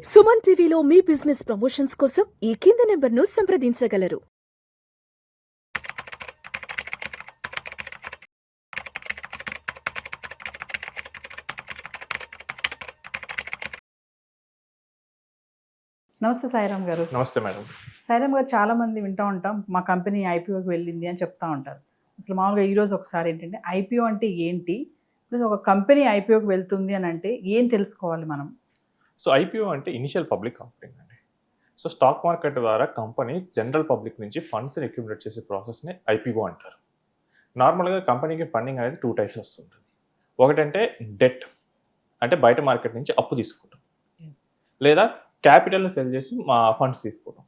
సుమన్ టీవీలో మీ business promotions కోసం ఈ కింది నెంబర్ను సంప్రదించగలరు. నమస్తే సాయిరామ్ గారు. నమస్తే మేడం. సాయిరామ్ గారు, చాలామంది వింటూ ఉంటాం, మా కంపెనీ ఐపీఓకి వెళ్ళింది అని చెప్తా ఉంటారు. అసలు మామూలుగా ఈరోజు ఒకసారి ఏంటంటే ఐపీఓ అంటే ఏంటి, ప్లస్ ఒక కంపెనీ ఐపీఓకి వెళ్తుంది అని అంటే ఏం తెలుసుకోవాలి మనం? సో ఐపీఓ అంటే ఇనిషియల్ పబ్లిక్ ఆఫరింగ్ అండి. సో స్టాక్ మార్కెట్ ద్వారా కంపెనీ జనరల్ పబ్లిక్ నుంచి ఫండ్స్ని అక్యుములేట్ చేసే ప్రాసెస్ని ఐపీఓ అంటారు. నార్మల్గా కంపెనీకి ఫండింగ్ అనేది 2 టైప్స్ వస్తుంటుంది. ఒకటంటే డెట్, అంటే బయట మార్కెట్ నుంచి అప్పు తీసుకోవడం, లేదా క్యాపిటల్ని సెల్ చేసి మా ఫండ్స్ తీసుకోవడం.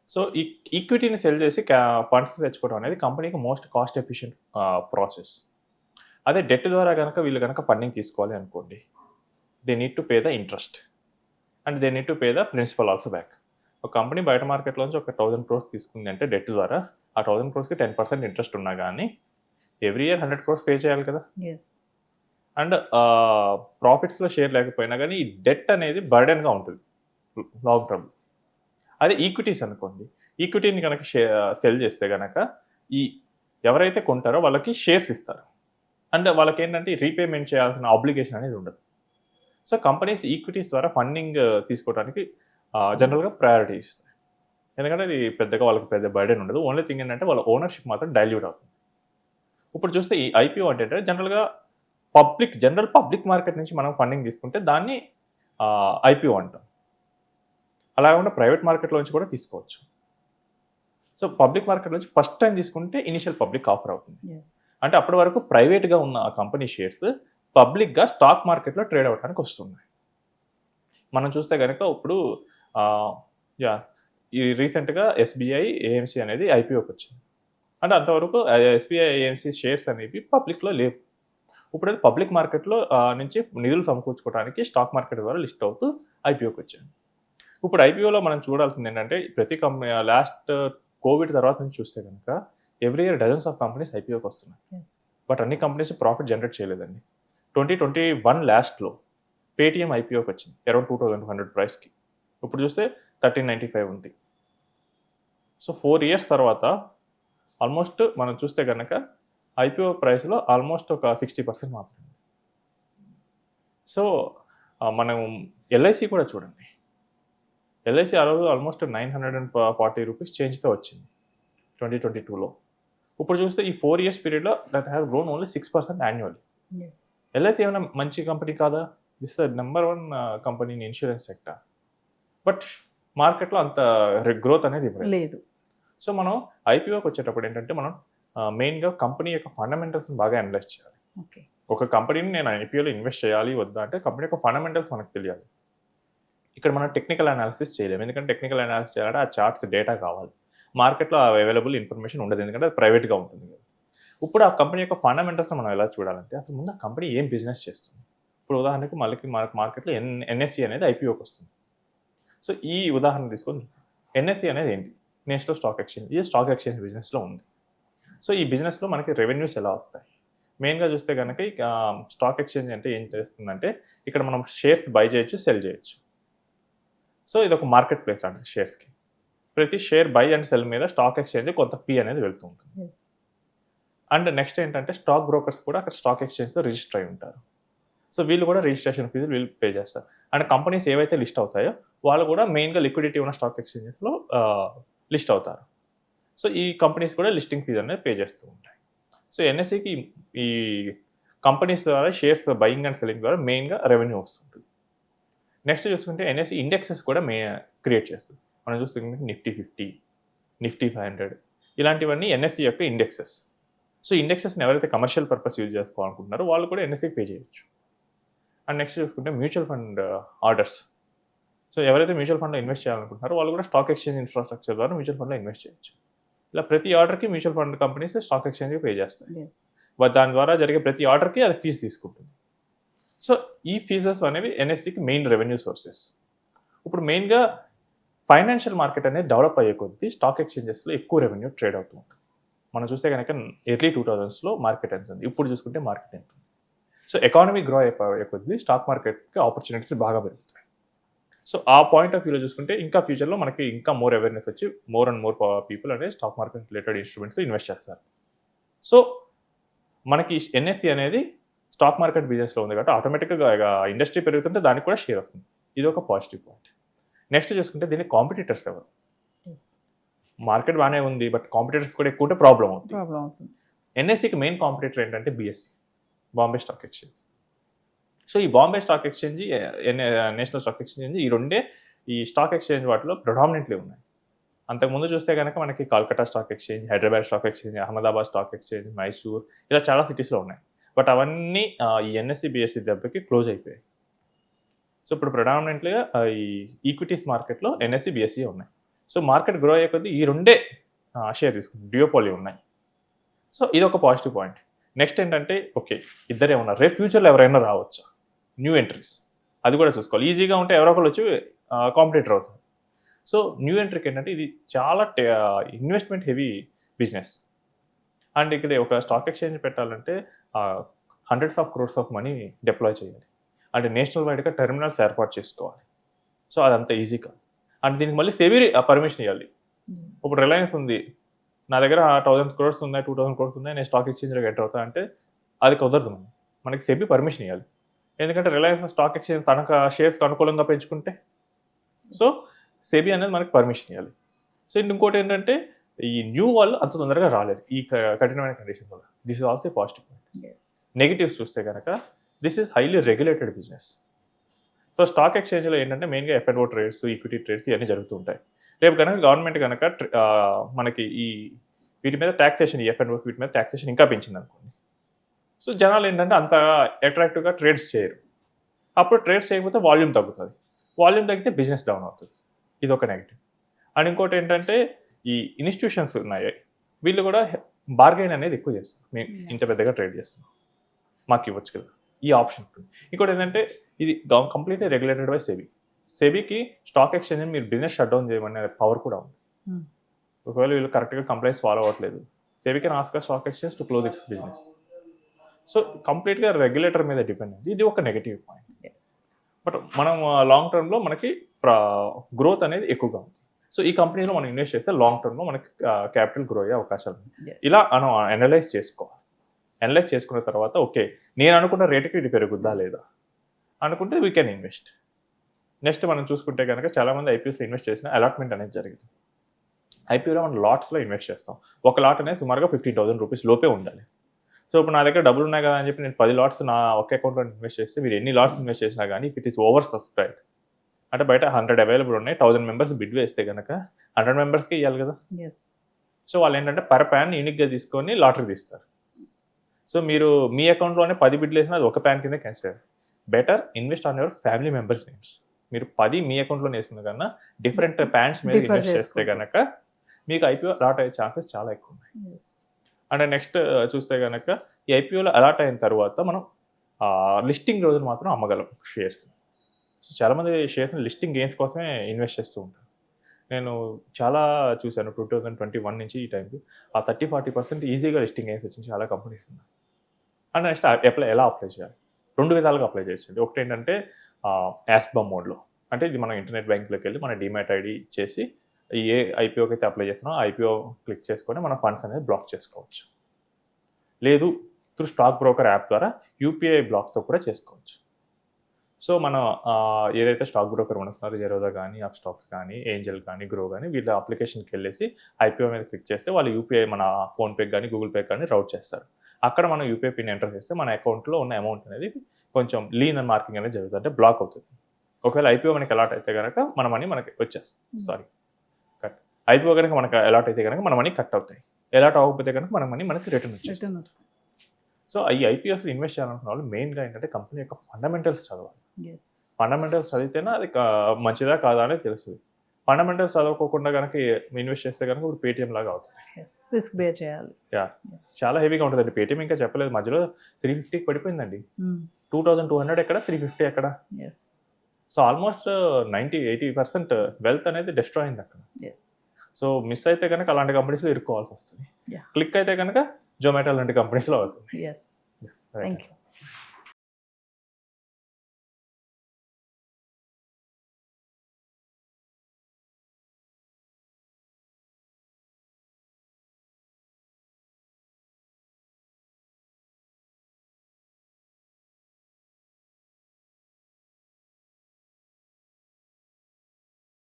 సో ఈ ఈక్విటీని సెల్ చేసి ఫండ్స్ తెచ్చుకోవడం అనేది కంపెనీకి మోస్ట్ కాస్ట్ ఎఫిషియెంట్ ప్రాసెస్. అదే డెట్ ద్వారా కనుక వీళ్ళు కనుక ఫండింగ్ తీసుకోవాలి అనుకోండి, they need to pay the interest and they need to pay the principal also back. ఒక కంపెనీ బయట మార్కెట్లోంచి ఒక 1000 crores తీసుకుంది అంటే డెట్ ద్వారా, ఆ 1000 crores-కి 10% ఇంట్రెస్ట్ ఉన్నా కానీ ఎవ్రీ ఇయర్ 100 crores పే చేయాలి కదా. అండ్ ప్రాఫిట్స్లో షేర్ లేకపోయినా కానీ ఈ డెట్ అనేది బర్డెన్గా ఉంటుంది లాంగ్ టర్మ్. అదే ఈక్విటీస్ అనుకోండి, ఈక్విటీని కనుక సెల్ చేస్తే కనుక ఈ ఎవరైతే కొంటారో వాళ్ళకి షేర్స్ ఇస్తారు అండ్ వాళ్ళకి ఏంటంటే రీపేమెంట్ చేయాల్సిన ఆబ్లిగేషన్ అనేది ఉండదు. సో కంపెనీస్ ఈక్విటీస్ ద్వారా ఫండింగ్ తీసుకోవడానికి జనరల్గా ప్రయారిటీ ఇస్తాయి, ఎందుకంటే అది పెద్దగా వాళ్ళకి పెద్ద బర్డెన్ ఉండదు. ఓన్లీ థింగ్ ఏంటంటే వాళ్ళ ఓనర్షిప్ మాత్రం డైల్యూట్ అవుతుంది. ఇప్పుడు చూస్తే ఈ ఐపీఓ అంటే జనరల్గా జనరల్ పబ్లిక్ మార్కెట్ నుంచి మనం ఫండింగ్ తీసుకుంటే దాన్ని ఐపీఓ అంటాం. అలా కాకుండా ప్రైవేట్ మార్కెట్లోంచి కూడా తీసుకోవచ్చు. సో పబ్లిక్ మార్కెట్ నుంచి ఫస్ట్ టైం తీసుకుంటే ఇనిషియల్ పబ్లిక్ ఆఫర్ అవుతుంది. అంటే అప్పటి వరకు ప్రైవేట్గా ఉన్న ఆ కంపెనీ షేర్స్ పబ్లిక్గా స్టాక్ మార్కెట్లో ట్రేడ్ అవ్వడానికి వస్తున్నాయి. మనం చూస్తే కనుక ఇప్పుడు ఈ రీసెంట్గా ఎస్బీఐ ఏఎంసీ అనేది ఐపీఓకి వచ్చింది. అంటే అంతవరకు ఎస్బీఐ ఏఎంసీ షేర్స్ అనేవి పబ్లిక్లో లేవు. ఇప్పుడు అది పబ్లిక్ మార్కెట్లో నుంచి నిధులు సమకూర్చుకోవడానికి స్టాక్ మార్కెట్ ద్వారా లిస్ట్ అవుతూ ఐపీఓకి వచ్చాయి. ఇప్పుడు ఐపీఓలో మనం చూడాల్సింది ఏంటంటే ప్రతి కంపెనీ లాస్ట్ కోవిడ్ తర్వాత నుంచి చూస్తే కనుక every year dozens of companies ఐపీఓకి వస్తున్నాయి. బట్ అన్ని కంపెనీస్ ప్రాఫిట్ జనరేట్ చేయలేదండి. 2021 లాస్ట్లో పేటీఎం ఐపీఓకి వచ్చింది అరౌండ్ 2200 ప్రైస్కి. ఇప్పుడు చూస్తే 1395 ఉంది. సో 4 years తర్వాత ఆల్మోస్ట్ మనం చూస్తే కనుక ఐపీఓ ప్రైస్లో ఆల్మోస్ట్ ఒక 60% మాత్రమే. సో మనం ఎల్ఐసి కూడా చూడండి, ఎల్ఐసి ఆ రోజు ఆల్మోస్ట్ 940 రూపీస్ చేంజ్తో వచ్చింది 2022లో. ఇప్పుడు చూస్తే ఈ 4 years పీరియడ్లో that has grown only 6% annually. LIC ఏమైనా మంచి కంపెనీ కాదా? This the number 1 company in insurance sector. But మార్కెట్లో అంత గ్రోత్ అనేది లేదు. సో మనం ఐపీఓకి వచ్చేటప్పుడు ఏంటంటే మనం మెయిన్గా కంపెనీ యొక్క ఫండమెంటల్స్ని బాగా అనలైజ్ చేయాలి. ఒక కంపెనీని నేను ఐపీఓలో ఇన్వెస్ట్ చేయాలి వద్దా అంటే కంపెనీ యొక్క ఫండమెంటల్స్ మనకు తెలియాలి. ఇక్కడ మనం టెక్నికల్ అనాలిసిస్ చేయలేము, ఎందుకంటే టెక్నికల్ అనాలిసిస్ చేయాలంటే ఆ చార్ట్స్ డేటా కావాలి. మార్కెట్లో అవైలబుల్ ఇన్ఫర్మేషన్ ఉండదు, ఎందుకంటే అది ప్రైవేట్గా ఉంటుంది కదా. ఇప్పుడు ఆ కంపెనీ యొక్క ఫండమెంటల్స్ మనం ఎలా చూడాలంటే అసలు ముందు ఆ కంపెనీ ఏం బిజినెస్ చేస్తుంది. ఇప్పుడు ఉదాహరణకి మనకి మార్కెట్లో ఎన్ఎస్సి అనేది ఐపీఓకి వస్తుంది. సో ఈ ఉదాహరణ తీసుకొని ఎన్ఎస్సి అనేది ఏంటి? National stock exchange. ఇది స్టాక్ ఎక్స్చేంజ్ బిజినెస్లో ఉంది. సో ఈ బిజినెస్లో మనకి రెవెన్యూస్ ఎలా వస్తాయి? మెయిన్గా చూస్తే కనుక స్టాక్ ఎక్స్చేంజ్ అంటే ఏం చేస్తుందంటే ఇక్కడ మనం షేర్స్ బై చేయొచ్చు, సెల్ చేయొచ్చు. సో ఇది ఒక మార్కెట్ ప్లేస్ అంటే షేర్స్కి ప్రతి షేర్ బై అండ్ సెల్ మీద స్టాక్ ఎక్స్చేంజ్ కొంత ఫీ అనేది వెళ్తూ ఉంటుంది. అండ్ నెక్స్ట్ ఏంటంటే స్టాక్ బ్రోకర్స్ కూడా అక్కడ స్టాక్ ఎక్స్చేంజ్లో రిజిస్టర్ అయి ఉంటారు. సో వీళ్ళు కూడా రిజిస్ట్రేషన్ ఫీజులు వీళ్ళు పే చేస్తారు. అండ్ కంపెనీస్ ఏవైతే లిస్ట్ అవుతాయో వాళ్ళు కూడా మెయిన్గా లిక్విడిటీ ఉన్న స్టాక్ ఎక్స్చేంజెస్లో లిస్ట్ అవుతారు. సో ఈ కంపెనీస్ కూడా లిస్టింగ్ ఫీజు అనేది పే చేస్తూ ఉంటాయి. సో ఎన్ఎస్సికి ఈ కంపెనీస్ ద్వారా షేర్స్ బయింగ్ అండ్ సెల్లింగ్ ద్వారా మెయిన్గా రెవెన్యూ వస్తుంటుంది. నెక్స్ట్ చూసుకుంటే ఎన్ఎస్సి ఇండెక్సెస్ కూడా క్రియేట్ చేస్తుంది. మనం చూస్తుంటే నిఫ్టీ 50, నిఫ్టీ 500 ఇలాంటివన్నీ ఎన్ఎస్సి యొక్క ఇండెక్సెస్. సో ఇండెక్సెస్ని ఎవరైతే కమర్షియల్ పర్పస్ యూజ్ చేసుకోవాలనుకుంటున్నారో వాళ్ళు కూడా ఎన్ఎస్సికి పే చేయొచ్చు. అండ్ నెక్స్ట్ చూసుకుంటే మ్యూచువల్ ఫండ్ ఆర్డర్స్. సో ఎవరైతే మ్యూచువల్ ఫండ్లో ఇన్వెస్ట్ చేయాలనుకుంటున్నారో వాళ్ళు కూడా స్టాక్ ఎక్స్చేంజ్ ఇన్ఫ్రాస్ట్రక్చర్ ద్వారా మ్యూచువల్ ఫండ్లో ఇన్వెస్ట్ చేయొచ్చు. ఇలా ప్రతి ఆర్డర్కి మ్యూచువల్ ఫండ్ కంపెనీస్ స్టాక్ ఎక్స్చేంజ్కి పే చేస్తాయి. దాని ద్వారా జరిగే ప్రతి ఆర్డర్కి అది ఫీజు తీసుకుంటుంది. సో ఈ ఫీజెస్ అనేవి ఎన్ఎస్సికి మెయిన్ రెవెన్యూ సోర్సెస్. ఇప్పుడు మెయిన్గా ఫైనాన్షియల్ మార్కెట్ అనేది డెవలప్ అయ్యే కొద్దీ స్టాక్ ఎక్స్చేంజెస్లో ఎక్కువ రెవెన్యూ ట్రేడ్ అవుతూ ఉంటుంది. మనం చూస్తే కనుక ఎర్లీ 2000స్లో మార్కెట్ ఎంత ఉంది, ఇప్పుడు చూసుకుంటే మార్కెట్ ఎంత ఉంది. సో ఎకానమీ గ్రో అయిపోయే కొద్దీ స్టాక్ మార్కెట్కి ఆపర్చునిటీస్ బాగా పెరుగుతాయి. సో ఆ పాయింట్ ఆఫ్ వ్యూలో చూసుకుంటే ఇంకా ఫ్యూచర్లో మనకి ఇంకా మోర్ అవేర్నెస్ వచ్చి మోర్ అండ్ మోర్ పీపుల్ అనేది stock market related instruments invest చేస్తారు. సో మనకి ఎన్ఎస్సి అనేది స్టాక్ మార్కెట్ బిజినెస్లో ఉంది కాబట్టి ఆటోమేటిక్గా ఇండస్ట్రీ పెరుగుతుంటే దానికి కూడా షేర్ వస్తుంది. ఇది ఒక పాజిటివ్ పాయింట్. నెక్స్ట్ చూసుకుంటే దీనికి కాంపిటీటర్స్ ఎవరు? మార్కెట్ బాగానే ఉంది, బట్ కాంపిటీటర్స్ కూడా ఎక్కువ ఉంటే ప్రాబ్లం అవుతుంది. ఎన్ఎస్సికి మెయిన్ కాంపిటీటర్ ఏంటంటే BSE, Bombay stock exchange. So ఈ Bombay stock exchange, national stock exchange, ఈ రెండే ఈ స్టాక్ ఎక్స్చేంజ్ వాటిలో ప్రొడామినెంట్లీ ఉన్నాయి. అంతకుముందు చూస్తే కనుక మనకి Calcutta stock exchange, Hyderabad stock exchange, Ahmedabad stock exchange, Mysore, ఇలా చాలా సిటీస్లో ఉన్నాయి. బట్ అవన్నీ ఈ ఎన్ఎస్సి బిఎస్సి దెబ్బకి క్లోజ్ అయిపోయాయి. సో ఇప్పుడు ప్రొడామినెంట్లీగా ఈ ఈక్విటీస్ మార్కెట్లో ఎన్ఎస్సి బిఎస్సి ఉన్నాయి. సో మార్కెట్ గ్రో అయ్యే కొద్దీ ఈ రెండే షేర్ తీసుకుంటాయి, డ్యూయోపోలీ ఉన్నాయి. సో ఇది ఒక పాజిటివ్ పాయింట్. నెక్స్ట్ ఏంటంటే ఓకే ఇద్దరే ఉన్నారు, రేపు ఫ్యూచర్లో ఎవరైనా రావచ్చా, న్యూ ఎంట్రీస్, అది కూడా చూసుకోవాలి. ఈజీగా ఉంటే ఎవరో ఒకరు వచ్చి కాంపిటీటర్ అవుతుంది. సో న్యూ ఎంట్రీకి ఏంటంటే ఇది చాలా ఇన్వెస్ట్మెంట్ హెవీ బిజినెస్. అండ్ ఇక్కడ ఒక స్టాక్ ఎక్స్చేంజ్ పెట్టాలంటే hundreds of crores of money deploy చేయాలి. అంటే నేషనల్ వైడ్గా టెర్మినల్స్ ఏర్పాటు చేసుకోవాలి. సో అదంత ఈజీ కాదు. అండ్ దీనికి మళ్ళీ సెబీ పర్మిషన్ ఇవ్వాలి. ఇప్పుడు రిలయన్స్ ఉంది, నా దగ్గర 1000 crores ఉన్నాయి, 2000 crores ఉన్నాయి, నేను స్టాక్ ఎక్స్చేంజ్లోకి ఎంటర్ అవుతా అంటే అది కుదరదు. మనకి సెబీ పర్మిషన్ ఇవ్వాలి. ఎందుకంటే రిలయన్స్ స్టాక్ ఎక్స్చేంజ్ తనకు షేర్స్కి అనుకూలంగా పెంచుకుంటే సో సెబీ అనేది మనకి పర్మిషన్ ఇవ్వాలి. సో ఇంకోటి ఏంటంటే ఈ న్యూ వాళ్ళు అంత తొందరగా రాలేరు ఈ కఠినమైన కండిషన్ వల్ల. This is also positive point. Negatives చూస్తే కనుక this is highly regulated business. So stock ఎక్స్చేంజ్లో ఏంటంటే మెయిన్గా ఎఫ్ఎన్ఓ ట్రేడ్స్, ఈక్విటీ ట్రేడ్స్ ఇవన్నీ జరుగుతూ ఉంటాయి. రేపు కనుక గవర్నమెంట్ కనుక మనకి ఈ వీటి మీద ట్యాక్సేషన్, ఈ ఎఫ్ఎన్ఓస్ వీటి మీద ట్యాక్సేషన్ ఇంకా పెంచింది అనుకోండి. సో జనాలు ఏంటంటే అంత అట్రాక్టివ్గా ట్రేడ్స్ చేయరు. అప్పుడు ట్రేడ్స్ చేయకపోతే వాల్యూమ్ తగ్గుతుంది. వాల్యూమ్ తగ్గితే బిజినెస్ డౌన్ అవుతుంది. ఇది ఒక నెగిటివ్. అండ్ ఇంకోటి ఏంటంటే ఈ ఇన్స్టిట్యూషన్స్ ఉన్నాయి, వీళ్ళు కూడా బార్గెన్ అనేది ఎక్కువ చేస్తారు. మేము ఇంత పెద్దగా ట్రేడ్ చేస్తున్నాం, మాకు ఇవ్వచ్చు కదా, ఈ ఆప్షన్ ఉంటుంది. ఇంకోటి ఏంటంటే ఇది కంప్లీట్లీ రెగ్యులేటెడ్ బై సెబీ. సెబీకి స్టాక్ ఎక్స్చేంజ్ మీరు బిజినెస్ షట్ డౌన్ చేయమనే పవర్ కూడా ఉంది. ఒకవేళ వీళ్ళు కరెక్ట్గా కంప్లైంట్స్ ఫాలో అవ్వట్లేదు, SEBI can ask stock exchange to close its business. So కంప్లీట్గా రెగ్యులేటర్ మీద డిపెండ్ అయింది. ఇది ఒక నెగిటివ్ పాయింట్. బట్ మనం లాంగ్ టర్మ్లో మనకి గ్రోత్ అనేది ఎక్కువగా ఉంది. సో ఈ కంపెనీలో మనం ఇన్వెస్ట్ చేస్తే లాంగ్ టర్మ్లో మనకి క్యాపిటల్ గ్రో అయ్యే అవకాశాలు ఉన్నాయి. ఇలా మనం అనలైజ్ చేసుకోవాలి. అనలైజ్ చేసుకున్న తర్వాత ఓకే నేను అనుకున్న రేటుకి ఇది పెరుగుద్దా లేదా అనుకుంటే వీ కెన్ ఇన్వెస్ట్. నెక్స్ట్ మనం చూసుకుంటే కనుక చాలామంది ఐపీఎస్లో ఇన్వెస్ట్ చేసిన అలాట్మెంట్ అనేది జరిగింది. ఐపీఓలో మనం లాట్స్లో ఇన్వెస్ట్ చేస్తాం. ఒక లాట్ అనేది సుమారుగా 15,000 రూపీస్ లోపే ఉండాలి. సో ఇప్పుడు నా దగ్గర డబ్బులు ఉన్నాయి కదా అని చెప్పి నేను 10 లాట్స్ నా ఒక అకౌంట్లో ఇన్వెస్ట్ చేస్తే మీరు ఎన్ని లాట్స్ ఇన్వెస్ట్ చేసినా కానీ if it is over subscribe అంటే బయట 100 అవైలబుల్ ఉన్నాయి, 1000 మెంబర్స్ బిడ్ వేస్తే కనుక 100 మెంబర్స్కి ఇవ్వాలి కదా. సో వాళ్ళు ఏంటంటే పర్ ప్యాన్ యూనిక్గా తీసుకొని లాటరీ తీస్తారు. సో మీరు మీ అకౌంట్లోనే 10 బిడ్లు వేసినా అది ఒక ప్యాన్ కింద consider. Better invest on your family members names. మీరు 10 మీ అకౌంట్లోనే వేసుకున్న కన్నా డిఫరెంట్ ప్యాన్స్ మీద ఇన్వెస్ట్ చేస్తే కనుక మీకు ఐపీఓ అలాట్ అయ్యే ఛాన్సెస్ చాలా ఎక్కువ ఉన్నాయి. అండ్ నెక్స్ట్ చూస్తే కనుక ఈ ఐపీఓలో అలాట్ అయిన తర్వాత మనం లిస్టింగ్ రోజులు మాత్రం అమ్మగలం షేర్స్. సో చాలామంది షేర్స్ని లిస్టింగ్ గెయిన్స్ కోసమే ఇన్వెస్ట్ చేస్తూ ఉంటారు. నేను చాలా చూశాను 2021 నుంచి ఈ టైంకి 30-40% ఈజీగా లిస్టింగ్ గెయిన్స్ వచ్చింది చాలా కంపెనీస్ ఉన్నాయి. అండ్ నెక్స్ట్ ఎలా అప్లై చేయాలి? 2 విధాలుగా అప్లై చేయొచ్చు. ఒకటి ఏంటంటే యాస్బమ్ మోడ్లో, అంటే ఇది మనం ఇంటర్నెట్ బ్యాంక్లోకి వెళ్ళి మన డిమాట్ ఐడి చేసి ఏ ఐపీఓకి అయితే అప్లై చేస్తున్నామో ఐపీఓ క్లిక్ చేసుకొని మన ఫండ్స్ అనేది బ్లాక్ చేసుకోవచ్చు. లేదు త్రూ స్టాక్ బ్రోకర్ యాప్ ద్వారా యూపీఐ బ్లాక్తో కూడా చేసుకోవచ్చు. సో మనం ఏదైతే స్టాక్ బ్రోకర్ ఉంటున్నారో జెరోదా కానీ, అప్ స్టాక్స్ కానీ, ఏంజల్ కానీ, గ్రో కానీ వీళ్ళ అప్లికేషన్కి వెళ్ళేసి ఐపీఓ మీద క్లిక్ చేస్తే వాళ్ళు యూపీఐ మన ఫోన్పే కానీ గూగుల్ పే కానీ రౌట్ చేస్తారు. అక్కడ మనం యూపీఐ పిన్ ఎంటర్ చేస్తే మన అకౌంట్లో ఉన్న అమౌంట్ అనేది కొంచెం లీన్ అండ్ మార్కింగ్ అనేది జరుగుతుంది, అంటే బ్లాక్ అవుతుంది. ఒకవేళ ఐపీఓ మనకి అలాట్ అయితే కనుక మన మనీ మనకి వచ్చేస్తుంది. కట్ ఐపీఓ కనుక మనకి అలాట్ అయితే కనుక మన మనీ కట్ అవుతాయి. అలాట్ అవ్వకపోతే కనుక మన మనీ మనకి రిటర్న్ వచ్చేస్తుంది. సో ఈ ఐపీఎస్లో ఇన్వెస్ట్ చేయాలనుకున్న వాళ్ళు మెయిన్గా ఏంటంటే కంపెనీ యొక్క ఫండమెంటల్స్ చదవాలి. ఫండమెంటల్స్ చదివితేనే అది మంచిదా కాదా అనేది తెలుస్తుంది. ఫండమెంటల్స్ చదవకోకుండా కనుక ఇన్వెస్ట్ చేస్తే కనుక ఇప్పుడు పేటీఎం లాగా అవుతుంది. రిస్క్ బేర్ చేయాలి. చాలా హెవీగా ఉంటుందండి. పేటీఎం ఇంకా చెప్పలేదు, మధ్యలో 350కి పడిపోయిందండి. 2200 ఎక్కడ, 350 ఎక్కడ. సో ఆల్మోస్ట్ 90-80% వెల్త్ అనేది డిస్ట్రాయ్ అయింది అక్కడ. సో మిస్ అయితే కనుక అలాంటి కంపెనీస్లో ఇరుక్కోవాల్సి వస్తుంది. క్లిక్ అయితే కనుక జొమాటో లాంటి కంపెనీస్లో అవుతుంది. Thank you.